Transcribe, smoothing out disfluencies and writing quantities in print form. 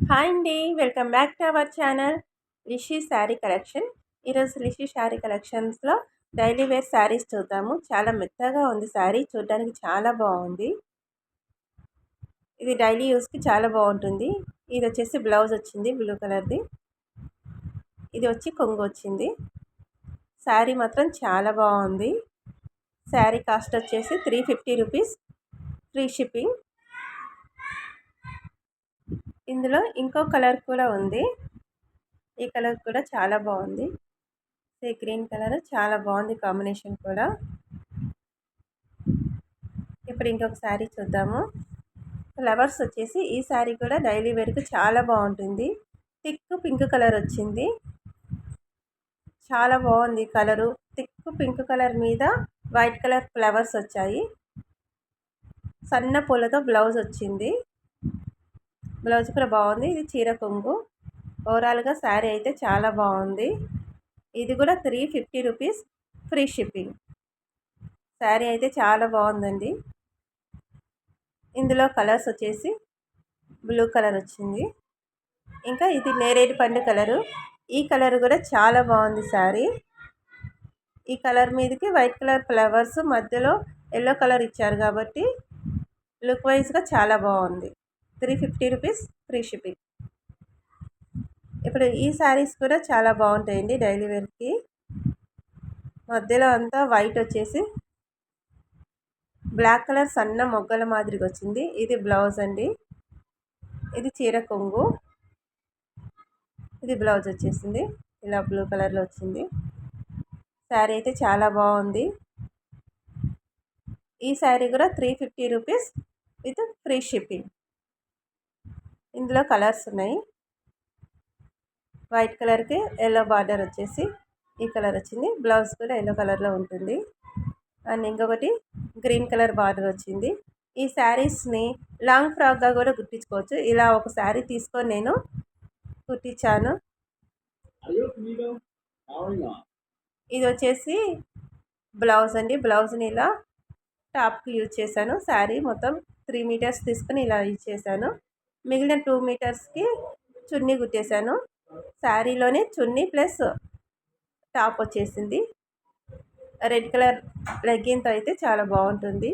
Hi అండి, welcome back to our channel Rishi sari collection. ఈరోజు రిషి శారీ కలెక్షన్స్లో డైలీ వేర్ శారీస్ చూద్దాము. చాలా మెత్తగా ఉంది శారీ, చూడడానికి చాలా బాగుంది. ఇది డైలీ యూస్కి చాలా బాగుంటుంది. ఇది వచ్చేసి బ్లౌజ్ వచ్చింది బ్లూ కలర్ది. ఇది వచ్చి కొంగు వచ్చింది. శారీ మాత్రం చాలా బాగుంది. శారీ కాస్ట్ వచ్చేసి 350 రూపీస్, ఫ్రీ షిప్పింగ్. ఇందులో ఇంకో కలర్ కూడా ఉంది. ఈ కలర్ కూడా చాలా బాగుంది. ఈ గ్రీన్ కలర్ చాలా బాగుంది కాంబినేషన్ కూడా. ఇప్పుడు ఇంకొక శారీ చూద్దాము. ఫ్లవర్స్ వచ్చేసి ఈ శారీ కూడా డైలీ వేర్కి చాలా బాగుంటుంది. థిక్ పింక్ కలర్ వచ్చింది. చాలా బాగుంది కలరు. థిక్ పింక్ కలర్ మీద వైట్ కలర్ ఫ్లవర్స్ వచ్చాయి. సన్న పూలతో బ్లౌజ్ వచ్చింది. బ్లౌజ్ కూడా బాగుంది. ఇది చీర కొంగు. ఓవరాల్గా శారీ అయితే చాలా బాగుంది. ఇది కూడా 350 రూపీస్, ఫ్రీ షిప్పింగ్. శారీ అయితే చాలా బాగుందండి. ఇందులో కలర్స్ వచ్చేసి బ్లూ కలర్ వచ్చింది, ఇంకా ఇది నేరేడు పండు కలరు. ఈ కలర్ కూడా చాలా బాగుంది శారీ. ఈ కలర్ మీదకి వైట్ కలర్ ఫ్లవర్స్ మధ్యలో ఎల్లో కలర్ ఇచ్చారు కాబట్టి లుక్ వైజ్గా చాలా బాగుంది. 350 రూపీస్, ఫ్రీ షిప్పింగ్. ఇప్పుడు ఈ శారీస్ కూడా చాలా బాగుంటాయండి డైలీ వేర్కి. మధ్యలో అంతా వైట్ వచ్చేసి బ్లాక్ కలర్ సన్న మొగ్గల మాదిరిగా వచ్చింది. ఇది బ్లౌజ్ అండి. ఇది చీర కొంగు. ఇది బ్లౌజ్ వచ్చేసింది ఇలా బ్లూ కలర్లో వచ్చింది. శారీ అయితే చాలా బాగుంది. ఈ శారీ కూడా 350 రూపీస్ విత్ ఫ్రీ షిప్పింగ్. ఇందులో కలర్స్ ఉన్నాయి. వైట్ కలర్కి ఎల్లో బార్డర్ వచ్చేసి ఈ కలర్ వచ్చింది. బ్లౌజ్ కూడా ఎల్లో కలర్లో ఉంటుంది. అండ్ ఇంకొకటి గ్రీన్ కలర్ బార్డర్ వచ్చింది. ఈ శారీస్ని లాంగ్ ఫ్రాక్గా కూడా కుట్టించుకోవచ్చు. ఇలా ఒక శారీ తీసుకొని నేను కుట్టించాను. ఇది వచ్చేసి బ్లౌజ్ అండి. బ్లౌజ్ని ఇలా టాప్కి యూజ్ చేశాను. శారీ మొత్తం 3 మీటర్స్ తీసుకొని ఇలా యూజ్ చేశాను. మిగిలిన 2 మీటర్స్కి చున్నీ కుట్టేశాను. శారీలోనే చున్నీ ప్లస్ టాప్ వచ్చేసింది. రెడ్ కలర్ లెగ్గిన్తో అయితే చాలా బాగుంటుంది.